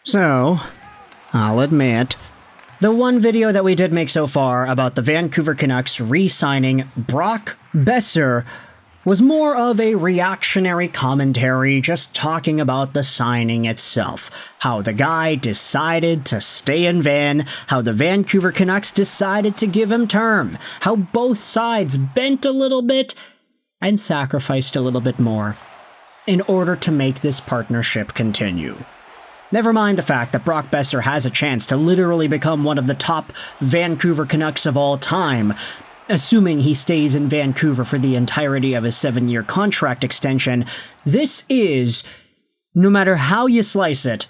So, I'll admit, the one video that we did make so far about the Vancouver Canucks re-signing Brock Boeser was more of a reactionary commentary, just talking about the signing itself. How the guy decided to stay in Van, how the Vancouver Canucks decided to give him term, how both sides bent a little bit and sacrificed a little bit more in order to make this partnership continue. Never mind the fact that Brock Boeser has a chance to literally become one of the top Vancouver Canucks of all time, assuming he stays in Vancouver for the entirety of his 7-year contract extension. This is, no matter how you slice it,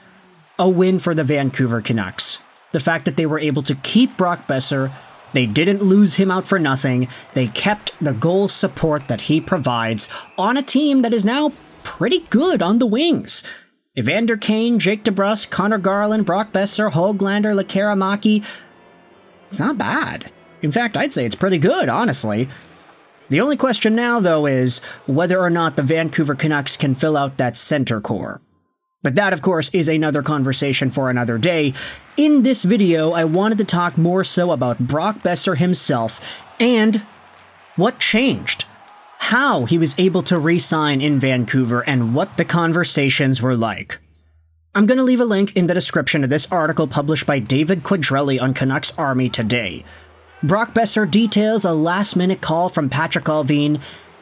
a win for the Vancouver Canucks. The fact that they were able to keep Brock Boeser, they didn't lose him out for nothing, they kept the goal support that he provides on a team that is now pretty good on the wings. Evander Kane, Jake DeBrusk, Connor Garland, Brock Boeser, Höglander, Lekkerimäki. It's not bad. In fact, I'd say it's pretty good, honestly. The only question now, though, is whether or not the Vancouver Canucks can fill out that center core. But that, of course, is another conversation for another day. In this video, I wanted to talk more so about Brock Boeser himself and what changed. How he was able to re-sign in Vancouver and what the conversations were like. I'm going to leave a link in the description of this article published by David Quadrelli on Canucks Army Today. Brock Boeser details a last-minute call from Patrik Allvin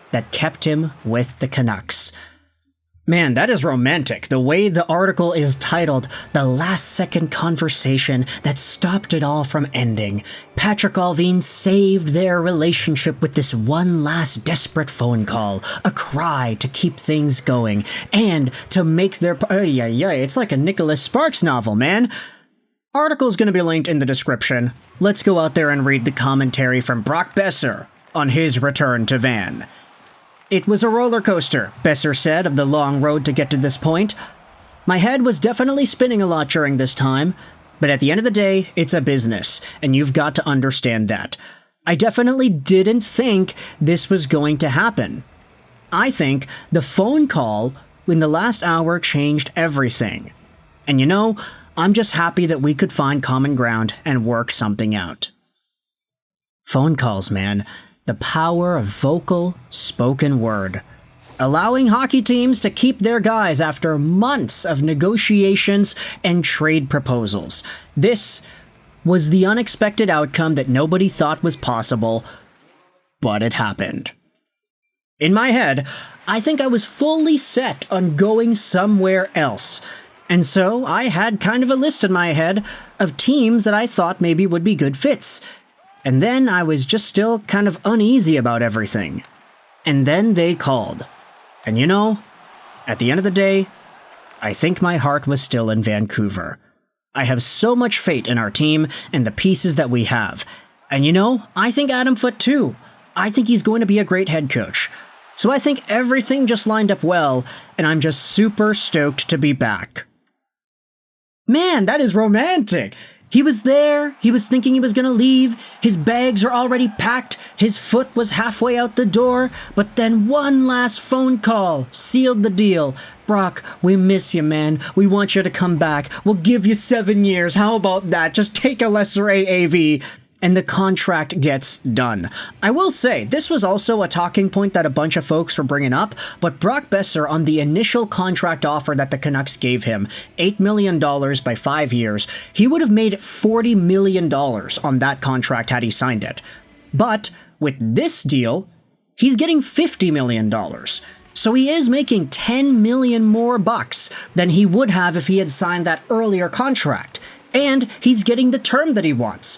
that kept him with the Canucks. Man, that is romantic. The way the article is titled, The Last-Second Conversation That Stopped It All from Ending. Patrik Allvin saved their relationship with this one last desperate phone call, a cry to keep things going, and to make their... it's like a Nicholas Sparks novel, man. Article's gonna be linked in the description. Let's go out there and read the commentary from Brock Boeser on his return to Van. It was a roller coaster, Boeser said of the long road to get to this point. My head was definitely spinning a lot during this time, but at the end of the day, it's a business, and you've got to understand that. I definitely didn't think this was going to happen. I think the phone call in the last hour changed everything. And you know, I'm just happy that we could find common ground and work something out. Phone calls, man. The power of vocal, spoken word. Allowing hockey teams to keep their guys after months of negotiations and trade proposals. This was the unexpected outcome that nobody thought was possible, but it happened. In my head, I think I was fully set on going somewhere else. And so I had kind of a list in my head of teams that I thought maybe would be good fits. And then I was just still kind of uneasy about everything. And then they called. And you know, at the end of the day, I think my heart was still in Vancouver. I have so much faith in our team and the pieces that we have. And you know, I think Adam Foote too. I think he's going to be a great head coach. So I think everything just lined up well, and I'm just super stoked to be back. Man, that is romantic! He was there, he was thinking he was gonna leave, his bags are already packed, his foot was halfway out the door, but then one last phone call sealed the deal. Brock, we miss you, man. We want you to come back. We'll give you 7 years. How about that? Just take a lesser AAV. And the contract gets done. I will say, this was also a talking point that a bunch of folks were bringing up, but Brock Boeser, on the initial contract offer that the Canucks gave him, $8 million by 5 years, he would have made $40 million on that contract had he signed it. But with this deal, he's getting $50 million. So he is making $10 million more bucks than he would have if he had signed that earlier contract. And he's getting the term that he wants.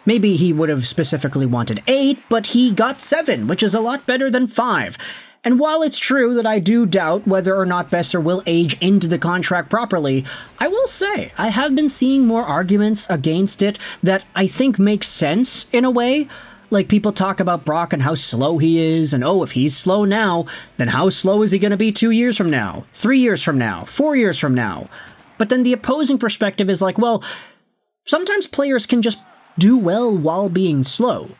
Maybe he would have specifically wanted 8, but he got 7, which is a lot better than 5. And while it's true that I do doubt whether or not Boeser will age into the contract properly, I will say I have been seeing more arguments against it that I think make sense in a way. Like people talk about Brock and how slow he is, and oh, if he's slow now, then how slow is he going to be 2 years from now, 3 years from now, 4 years from now? But then the opposing perspective is like, well, sometimes players can just do well while being slow.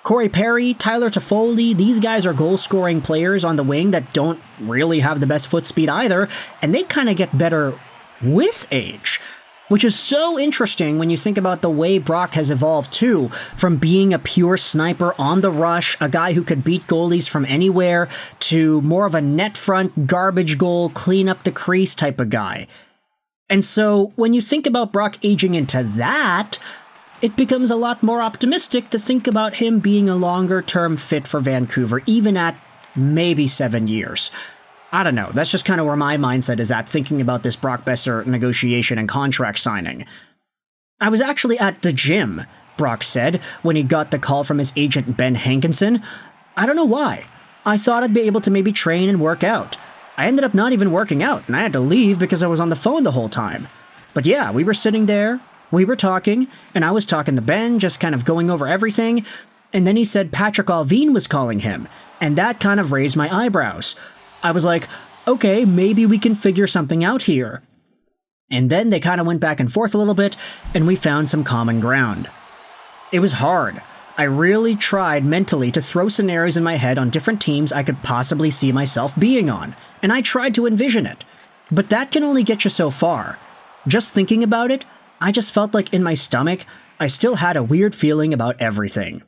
Corey Perry, Tyler Toffoli, these guys are goal-scoring players on the wing that don't really have the best foot speed either, and they kind of get better with age. Which is so interesting when you think about the way Brock has evolved too, from being a pure sniper on the rush, a guy who could beat goalies from anywhere, to more of a net front, garbage goal, clean up the crease type of guy. And so when you think about Brock aging into that, it becomes a lot more optimistic to think about him being a longer-term fit for Vancouver, even at maybe 7 years. I don't know, that's just kind of where my mindset is at, thinking about this Brock Boeser negotiation and contract signing. I was actually at the gym, Brock said, when he got the call from his agent Ben Hankinson. I don't know why. I thought I'd be able to maybe train and work out. I ended up not even working out, and I had to leave because I was on the phone the whole time. But yeah, we were sitting there, we were talking, and I was talking to Ben, just kind of going over everything, and then he said Patrick Allvin was calling him, and that kind of raised my eyebrows. I was like, okay, maybe we can figure something out here. And then they kind of went back and forth a little bit, and we found some common ground. It was hard. I really tried mentally to throw scenarios in my head on different teams I could possibly see myself being on, and I tried to envision it. But that can only get you so far. Just thinking about it, I just felt like in my stomach, I still had a weird feeling about everything.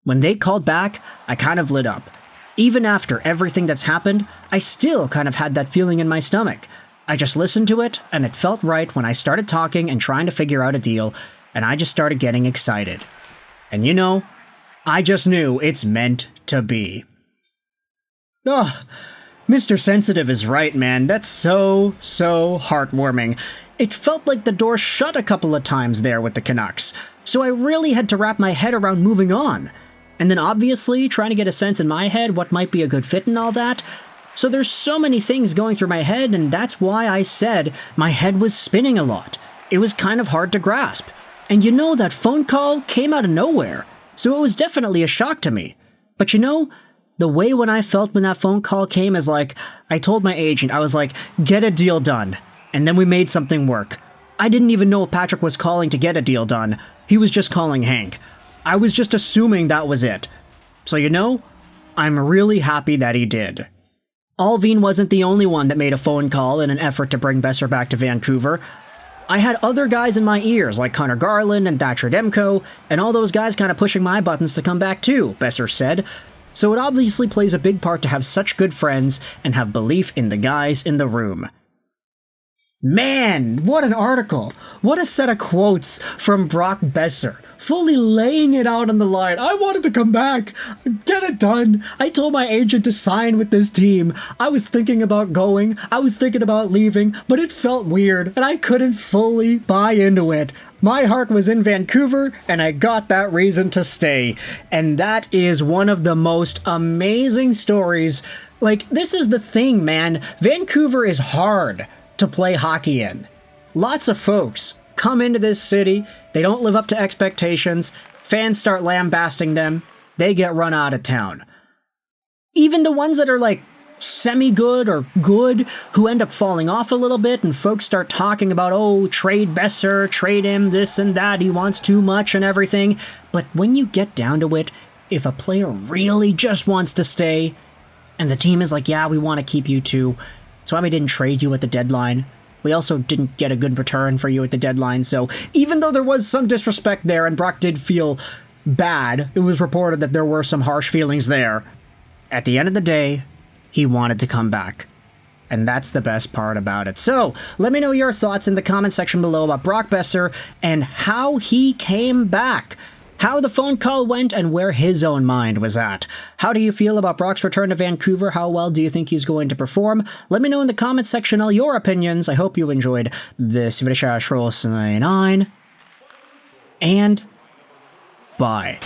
When they called back, I kind of lit up. Even after everything that's happened, I still kind of had that feeling in my stomach. I just listened to it, and it felt right when I started talking and trying to figure out a deal, and I just started getting excited. And you know, I just knew it's meant to be. Ugh, Mr. Sensitive is right, man. That's so heartwarming. It felt like the door shut a couple of times there with the Canucks, so I really had to wrap my head around moving on. And then obviously trying to get a sense in my head what might be a good fit and all that. So there's so many things going through my head, and that's why I said my head was spinning a lot. It was kind of hard to grasp. And you know, that phone call came out of nowhere, so it was definitely a shock to me. But you know, the way when I felt when that phone call came is like, I told my agent, I was like, get a deal done. And then we made something work. I didn't even know if Patrick was calling to get a deal done. He was just calling Hank. I was just assuming that was it. So you know, I'm really happy that he did. Allvin wasn't the only one that made a phone call in an effort to bring Boeser back to Vancouver. I had other guys in my ears, like Connor Garland and Thatcher Demko, and all those guys kind of pushing my buttons to come back too, Boeser said. So it obviously plays a big part to have such good friends and have belief in the guys in the room. Man, what an article! What a set of quotes from Brock Boeser, fully laying it out on the line. I wanted to come back, get it done. I told my agent to sign with this team. I was thinking about going, I was thinking about leaving, but it felt weird, and I couldn't fully buy into it. My heart was in Vancouver, and I got that reason to stay. And that is one of the most amazing stories. Like, this is the thing, man. Vancouver is hard to play hockey in. Lots of folks come into this city, they don't live up to expectations, fans start lambasting them, they get run out of town. Even the ones that are like semi-good or good, who end up falling off a little bit, and folks start talking about, oh, trade Boeser, trade him, this and that, he wants too much and everything. But when you get down to it, if a player really just wants to stay, and the team is like, yeah, we want to keep you too, that's why we didn't trade you at the deadline. We also didn't get a good return for you at the deadline, so even though there was some disrespect there and Brock did feel bad, it was reported that there were some harsh feelings there. At the end of the day, he wanted to come back. And that's the best part about it. So, let me know your thoughts in the comment section below about Brock Boeser and how he came back. How the phone call went and where his own mind was at. How do you feel about Brock's return to Vancouver? How well do you think he's going to perform? Let me know in the comment section all your opinions. I hope you enjoyed this video. And bye.